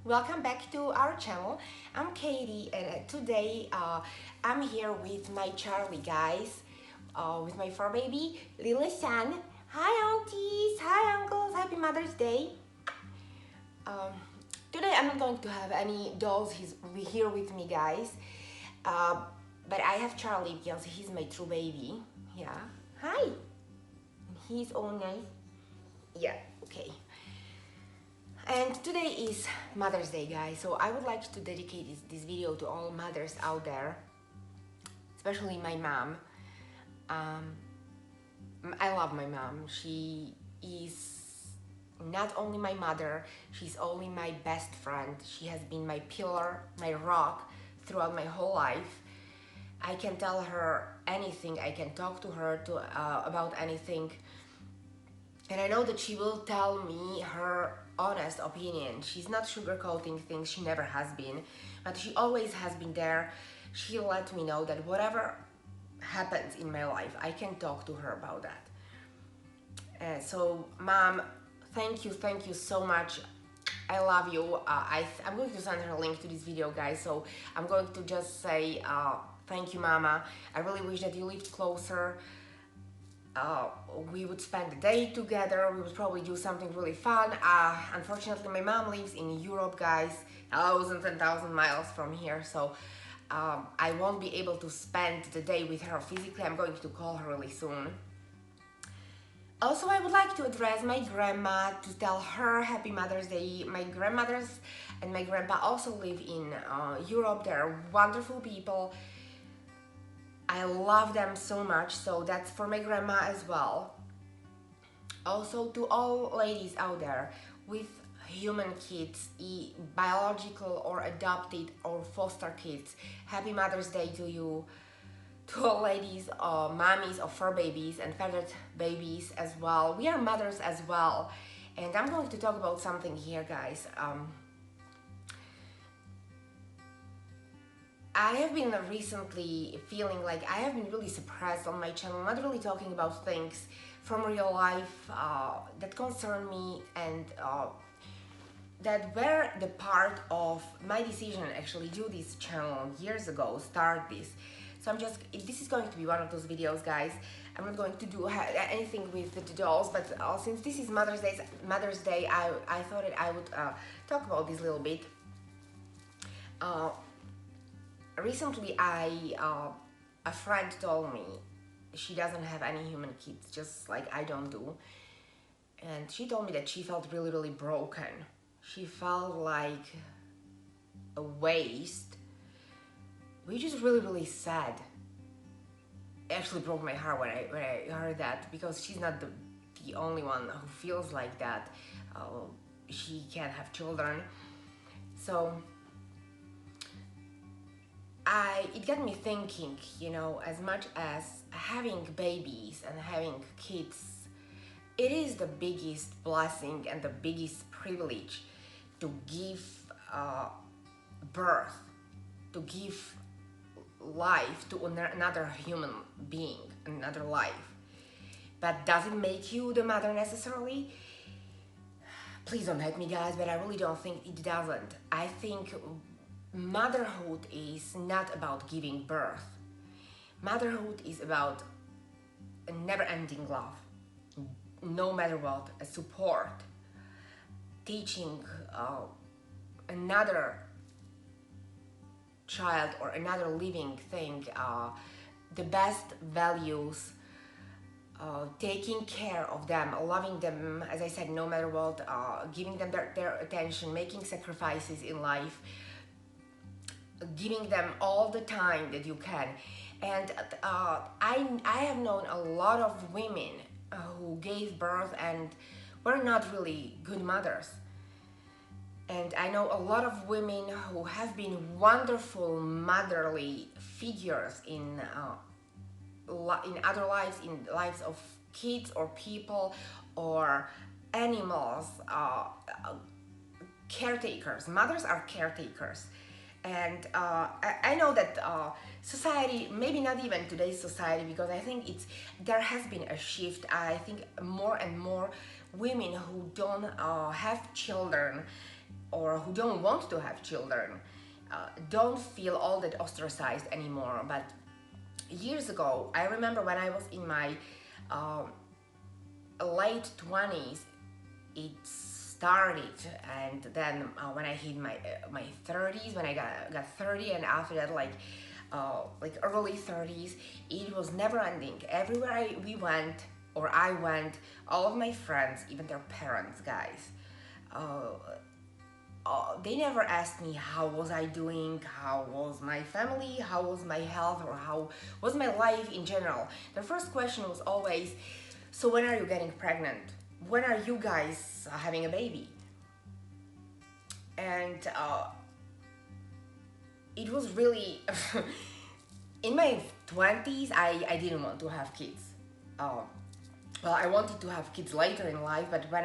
welcome back to our channel. I'm Katie and today I'm here with my Charlie guys, with my fur baby, little son. Hi aunties, hi uncles, happy Mother's Day. Um, Today I'm not going to have any dolls here with me guys, uh, but I have Charlie because he's my true baby. Yeah, hi. He's all nice. Yeah, okay. And today is Mother's Day, guys, so I would like to dedicate this video to all mothers out there, especially my mom. I love my mom. She is not only my mother, she's only my best friend. She has been my pillar, my rock throughout my whole life. I can tell her anything, I can talk to her about anything. And I know that she will tell me her honest opinion. She's not sugarcoating things, she never has been, but she always has been there. She let me know that whatever happens in my life, I can talk to her about that. So, Mom, thank you so much. I love you. I'm going to send her a link to this video, guys, so I'm going to just say thank you, Mama. I really wish that you lived closer. We would spend the day together. We would probably do something really fun. Unfortunately, my mom lives in Europe, guys, thousands and thousands miles from here, so I won't be able to spend the day with her physically. I'm going to call her really soon. Also, I would like to address my grandma to tell her Happy Mother's Day. My grandmothers and my grandpa also live in Europe. They're wonderful people. I love them so much, so that's for my grandma as well. Also, to all ladies out there with human kids, biological or adopted or foster kids, Happy Mother's Day to you. To all ladies, mommies of fur babies and feathered babies as well. We are mothers as well, and I'm going to talk about something here, guys. I have been recently feeling like I have been really suppressed on my channel, not really talking about things from real life that concern me, and that were the part of my decision actually do this channel years ago, start this. So this is going to be one of those videos, guys. I'm not going to do anything with the dolls, but since this is Mother's Day, I thought that I would talk about this a little bit. Recently, a friend told me she doesn't have any human kids, just like I don't do. And she told me that she felt really, really broken. She felt like a waste, which is really, really sad. It actually broke my heart when I heard that, because she's not the only one who feels like that. She can't have children. So it got me thinking, you know, as much as having babies and having kids, it is the biggest blessing and the biggest privilege to give birth, to give life to another human being, another life. But does it make you the mother necessarily? Please don't hate me, guys, but I really don't think it doesn't. I think motherhood is not about giving birth. Motherhood is about a never-ending love, no matter what, a support, teaching another child or another living thing the best values, taking care of them, loving them, as I said, no matter what, giving them their attention, making sacrifices in life, giving them all the time that you can. And I have known a lot of women who gave birth and were not really good mothers. And I know a lot of women who have been wonderful motherly figures in other lives, in lives of kids or people or animals, caretakers. Mothers are caretakers. And I know that society, maybe not even today's society, because I think there has been a shift. I think more and more women who don't have children or who don't want to have children don't feel all that ostracized anymore. But years ago, I remember when I was in my um, late 20s, it started. And then when I hit my 30s, when I got 30, and after that, like early 30s, it was never ending. Everywhere we went, or I went, all of my friends, even their parents, guys, uh, they never asked me how was I doing, how was my family, how was my health, or how was my life in general. The first question was always, so when are you getting pregnant? When are you guys having a baby? And it was really in my 20s, I didn't want to have kids. uh, well, I wanted to have kids later in life, but when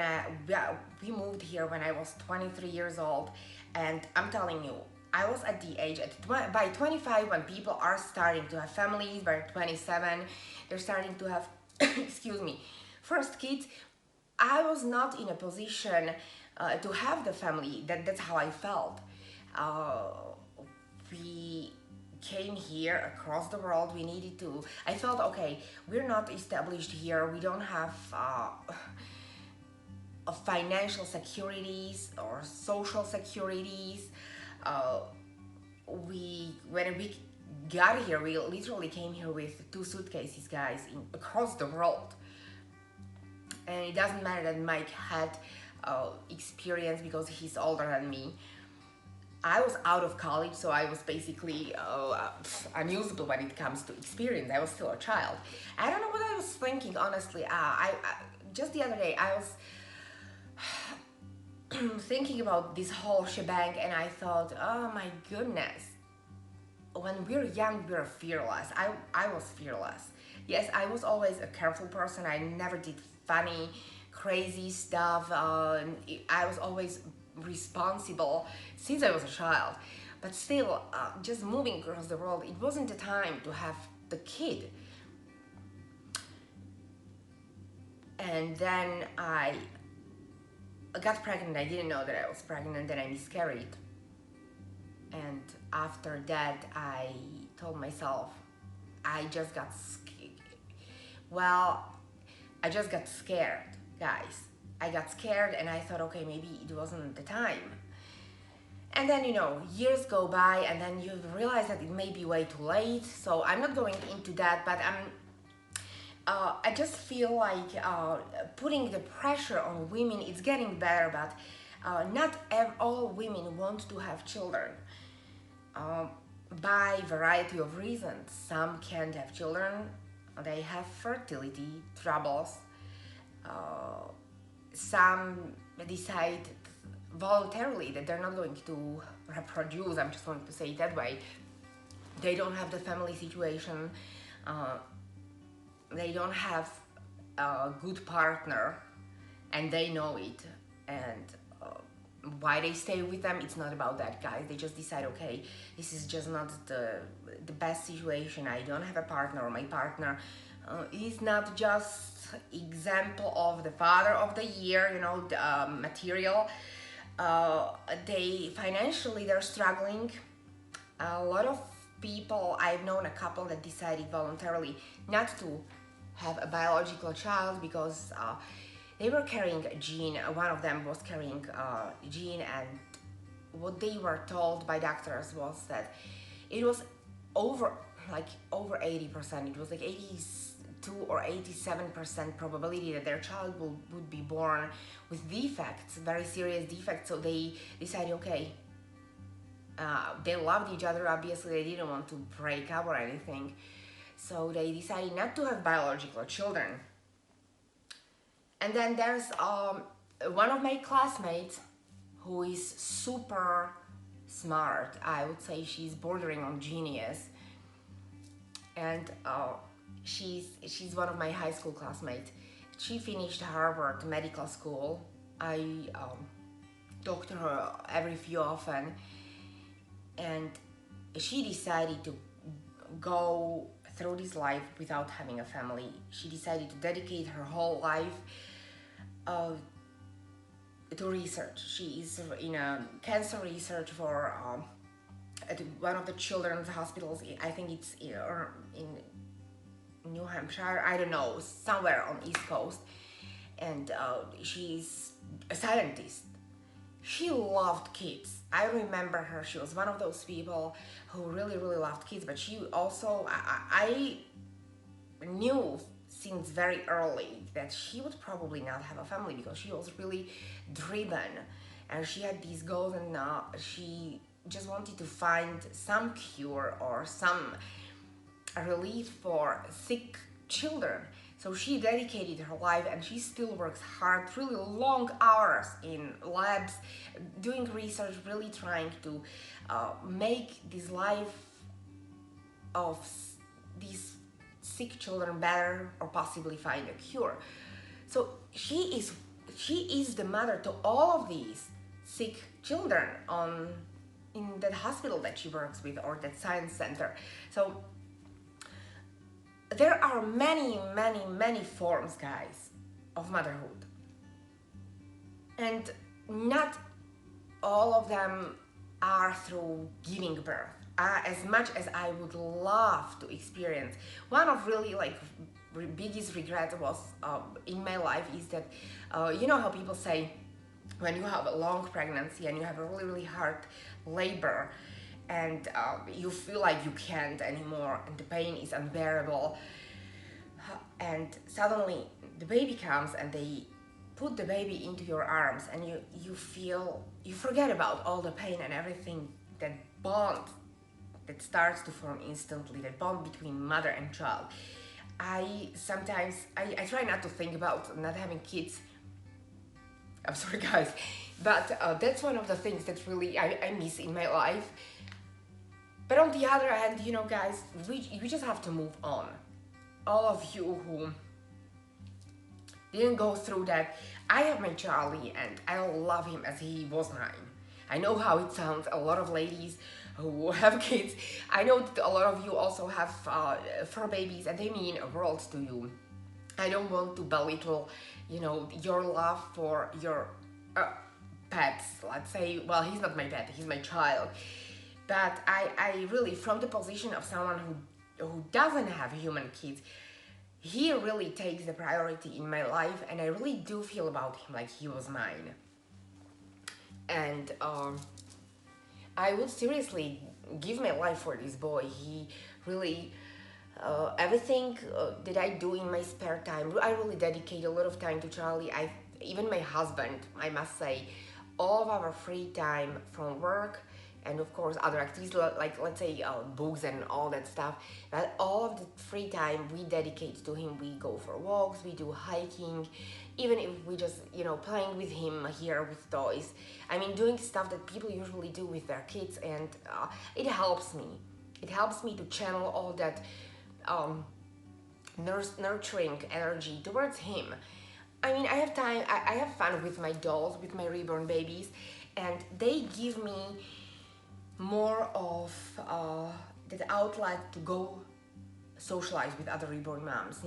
we moved here when I was 23 years old, and I'm telling you, I was at the age by 25 when people are starting to have families. By 27, they're starting to have excuse me, first kids. I was not in a position to have the family. That's how I felt. Uh, we came here across the world. We needed to. I felt okay. We're not established here. We don't have financial securities or social securities. Uh, we when we got here, we literally came here with two suitcases, guys, across the world. And it doesn't matter that Mike had experience because he's older than me. I was out of college, so I was basically unusable when it comes to experience. I was still a child. I don't know what I was thinking, honestly. I just the other day I was thinking about this whole shebang, and I thought, oh my goodness, when we're young, we're fearless. I was fearless. Yes, I was always a careful person. I never did funny, crazy stuff. I was always responsible since I was a child. But still, just moving across the world, it wasn't the time to have the kid. And then I got pregnant. I didn't know that I was pregnant, and I miscarried. And after that, I told myself, I just got well, I just got scared, guys. I got scared, and I thought, okay, maybe it wasn't the time. And then, years go by, and then you realize that it may be way too late. So I'm not going into that, but I just feel like putting the pressure on women, it's getting better, but not all women want to have children. By variety of reasons. Some can't have children, they have fertility troubles. Some decide voluntarily that they're not going to reproduce. I'm just going to say it that way. They don't have the family situation. They don't have a good partner, and they know it. And why they stay with them, it's not about that, guys. They just decide, okay, this is just not the best situation. I don't have a partner, or my partner is not just example of the father of the year, the material. They financially, they're struggling. A lot of people, I've known a couple that decided voluntarily not to have a biological child because they were carrying a gene. One of them was carrying a gene, and what they were told by doctors was that it was over 80%. It was like 82 or 87% probability that their child would be born with defects, very serious defects. So they decided, okay, they loved each other. Obviously, they didn't want to break up or anything. So they decided not to have biological children. And then there's one of my classmates who is super smart. I would say she's bordering on genius. And she's one of my high school classmates. She finished Harvard Medical School. I talk to her every few often. And she decided to go through this life without having a family. She decided to dedicate her whole life to research. She is in a cancer research for at one of the children's hospitals. I think it's in New Hampshire. I don't know, somewhere on East Coast. And she's a scientist. She loved kids. I remember her. She was one of those people who really, really loved kids. But she also, I knew since very early that she would probably not have a family because she was really driven, and she had these goals, and she just wanted to find some cure or some relief for sick children. So she dedicated her life, and she still works hard, really long hours in labs, doing research, really trying to make this life of these sick children better, or possibly find a cure. So she is the mother to all of these sick children on in that hospital that she works with, or that science center. So there are many, many, many forms, guys, of motherhood, and not all of them are through giving birth. As much as I would love to experience, one of really like biggest regrets was in my life is that you know how people say when you have a long pregnancy and you have a really, really hard labor, and you feel like you can't anymore and the pain is unbearable, and suddenly the baby comes and they put the baby into your arms, and you forget about all the pain and everything, that bond that starts to form instantly, that bond between mother and child. I try not to think about not having kids. I'm sorry, guys, but that's one of the things that really I miss in my life. But on the other hand, guys, we just have to move on. All of you who didn't go through that, I have my Charlie, and I love him as he was mine. I know how it sounds. A lot of ladies who have kids, I know that a lot of you also have fur babies, and they mean a world to you. I don't want to belittle, your love for your pets. Let's say, well, he's not my pet, he's my child. But I really, from the position of someone who doesn't have human kids, he really takes the priority in my life, and I really do feel about him like he was mine. And I would seriously give my life for this boy. He really, everything that I do in my spare time, I really dedicate a lot of time to Charlie. Even my husband, I must say, all of our free time from work, and of course other activities like let's say books and all that stuff, but all of the free time we dedicate to him. We go for walks, we do hiking, even if we just playing with him here with toys. I mean, doing stuff that people usually do with their kids, and it helps me to channel all that nurturing energy towards him. I mean, I have time, I have fun with my dolls, with my reborn babies, and they give me more of that outlet to go socialize with other reborn moms,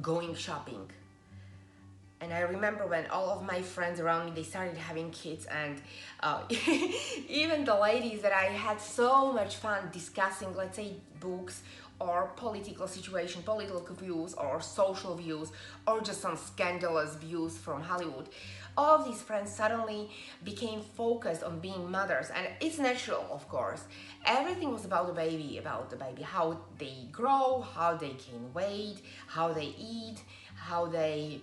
going shopping. And I remember when all of my friends around me, they started having kids, and even the ladies that I had so much fun discussing, let's say, books or political situation, political views or social views, or just some scandalous views from Hollywood. All of these friends suddenly became focused on being mothers, and it's natural, of course. Everything was about the baby, how they grow, how they gain weight, how they eat, how they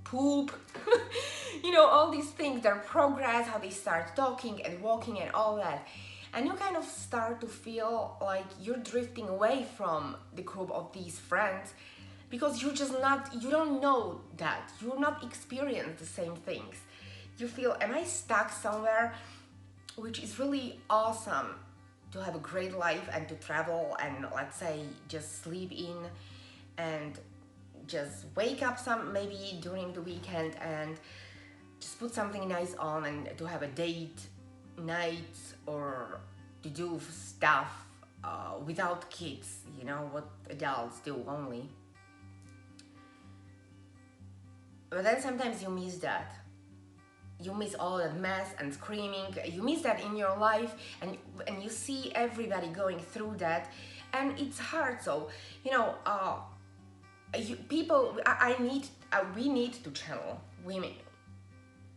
poop, all these things, their progress, how they start talking and walking and all that. And you kind of start to feel like you're drifting away from the group of these friends, because you don't know that, you're not experiencing the same things. You feel, am I stuck somewhere? Which is really awesome, to have a great life and to travel and, let's say, just sleep in and just wake up maybe during the weekend and just put something nice on, and to have a date night, or to do stuff without kids, what adults do only. But then sometimes you miss that. You miss all that mess and screaming. You miss that in your life, and you see everybody going through that, and it's hard. So you know, people. I need. We need to channel women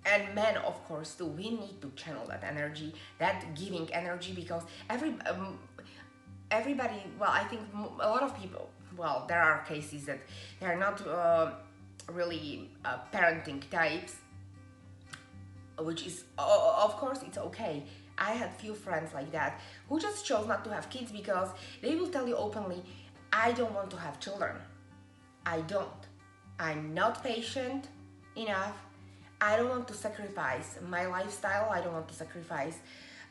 and men, of course, too. We need to channel that energy, that giving energy, because everybody. Well, I think a lot of people. Well, there are cases that they are not really parenting types, which is of course it's okay. I had few friends like that who just chose not to have kids because they will tell you openly, I don't want to have children. I don't. I'm not patient enough. I don't want to sacrifice my lifestyle. I don't want to sacrifice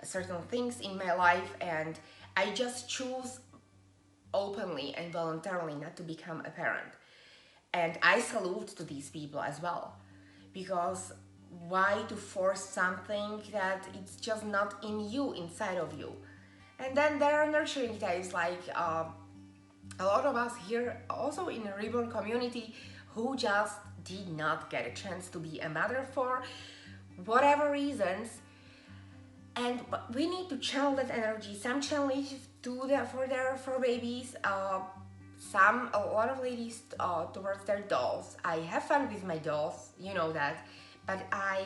certain things in my life, and I just choose openly and voluntarily not to become a parent. And I salute to these people as well, because why to force something that it's just not in you, inside of you? And then there are nurturing types like a lot of us here, also in the Reborn community, who just did not get a chance to be a mother for whatever reasons, and we need to channel that energy. Some channel it to their for babies. A lot of ladies towards their dolls. I have fun with my dolls, you know that, but I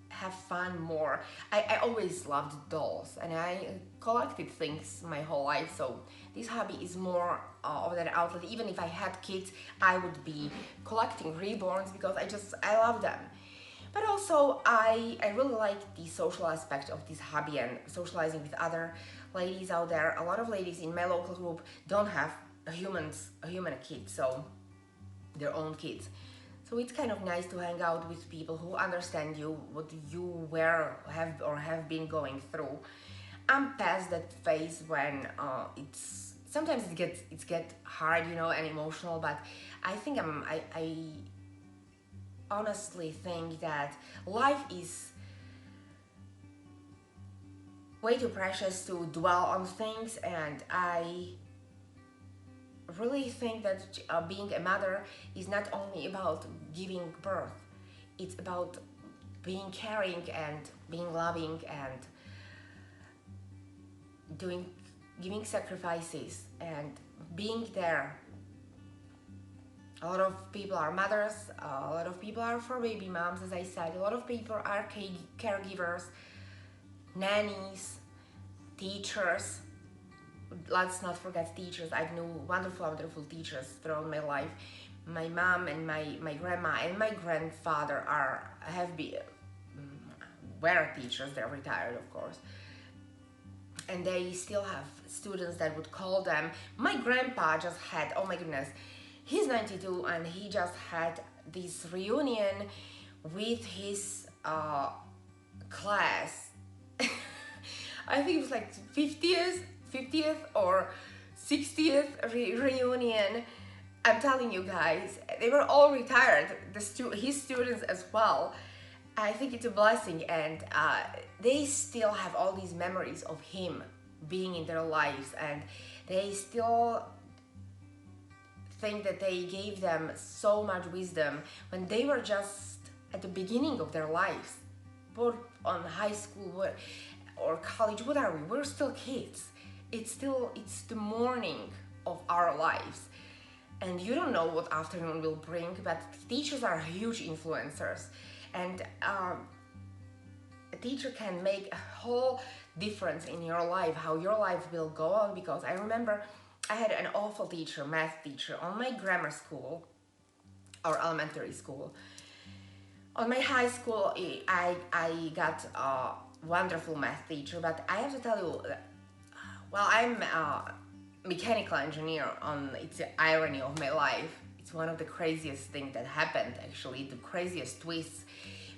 have fun more. I always loved dolls, and I collected things my whole life. So this hobby is more of that outlet. Even if I had kids, I would be collecting reborns because I love them. But also, I really like the social aspect of this hobby and socializing with other ladies out there. A lot of ladies in my local group don't have a human kid, so their own kids. So it's kind of nice to hang out with people who understand you, what you have been going through. I'm past that phase when it's sometimes it gets hard, and emotional. But I think I honestly think that life is way too precious to dwell on things, and I really think that being a mother is not only about giving birth, it's about being caring and being loving and doing giving sacrifices and being there. A lot of people are mothers, a lot of people are for baby moms, as I said, a lot of people are caregivers, nannies, teachers. Let's not forget teachers. I've known wonderful teachers throughout my life. My mom and my grandma and my grandfather were teachers. They're retired, of course, and they still have students that would call them. My grandpa just had, oh my goodness, he's 92, and he just had this reunion with his class. I think it was like 50th or 60th reunion. I'm telling you guys, they were all retired, his students as well. I think it's a blessing, and they still have all these memories of him being in their lives, and they still think that they gave them so much wisdom when they were just at the beginning of their lives, both on high school or college. What are we? We're still kids. It's the morning of our lives, and you don't know what afternoon will bring. But teachers are huge influencers, and a teacher can make a whole difference in your life, how your life will go on. Because I remember I had an awful teacher, math teacher, on my grammar school or elementary school. On my high school, I got a wonderful math teacher, but I have to tell you, well, I'm a mechanical engineer. It's the irony of my life. It's one of the craziest things that happened, actually, the craziest twists.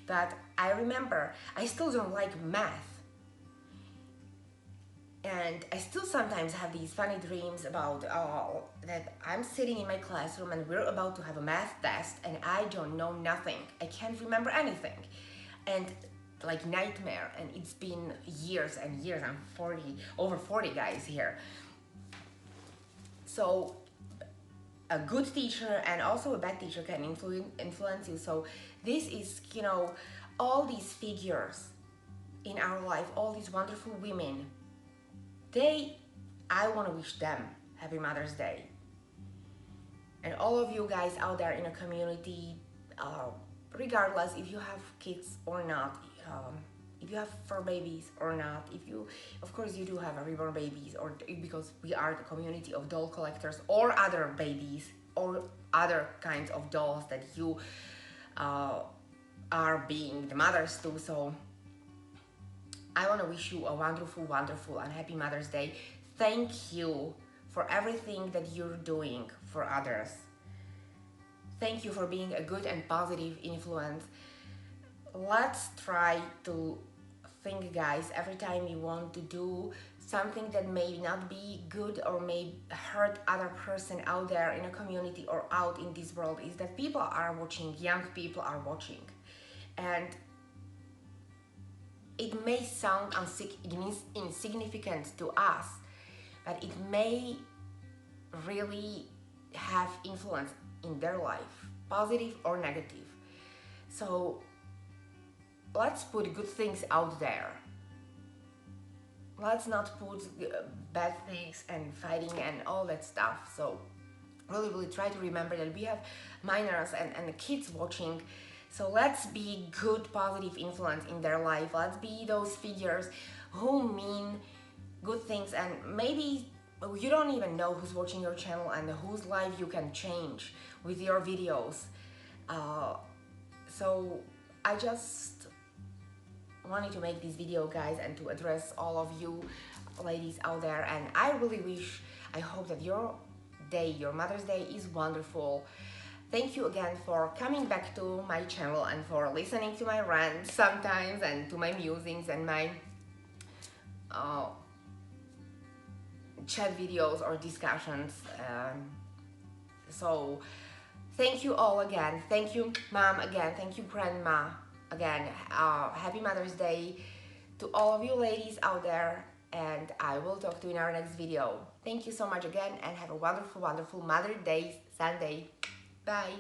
But I remember I still don't like math. And I still sometimes have these funny dreams about that I'm sitting in my classroom and we're about to have a math test and I don't know nothing. I can't remember anything. And like nightmare, and it's been years and years. I'm over 40 guys here. So a good teacher and also a bad teacher can influence you. So this is, you know, all these figures in our life, all these wonderful women, I want to wish them happy Mother's Day. And all of you guys out there in a community, regardless if you have kids or not, if you have fur babies or not, if you, of course you do have a reborn babies, or because we are the community of doll collectors, or other babies or other kinds of dolls that you are being the mothers to. So I want to wish you a wonderful, wonderful and happy Mother's Day. Thank you for everything that you're doing for others. Thank you for being a good and positive influence. Let's try to think, guys, every time you want to do something that may not be good or may hurt other person out there in a community or out in this world, is that people are watching, young people are watching. And it may sound insignificant to us, but it may really have influence in their life, positive or negative. So let's put good things out there. Let's not put bad things and fighting and all that stuff. So really try to remember that we have minors and kids watching. So let's be good, positive influence in their life. Let's be those figures who mean good things, and maybe you don't even know who's watching your channel and whose life you can change with your videos. So I just wanted to make this video, guys, and to address all of you ladies out there. And I really I hope that your day, your Mother's Day, is wonderful. Thank you again for coming back to my channel and for listening to my rants sometimes and to my musings and my chat videos or discussions. So thank you all again. Thank you, Mom, again. Thank you, Grandma, again. Happy Mother's Day to all of you ladies out there, and I will talk to you in our next video. Thank you so much again, and have a wonderful, wonderful Mother's Day Sunday. Bye.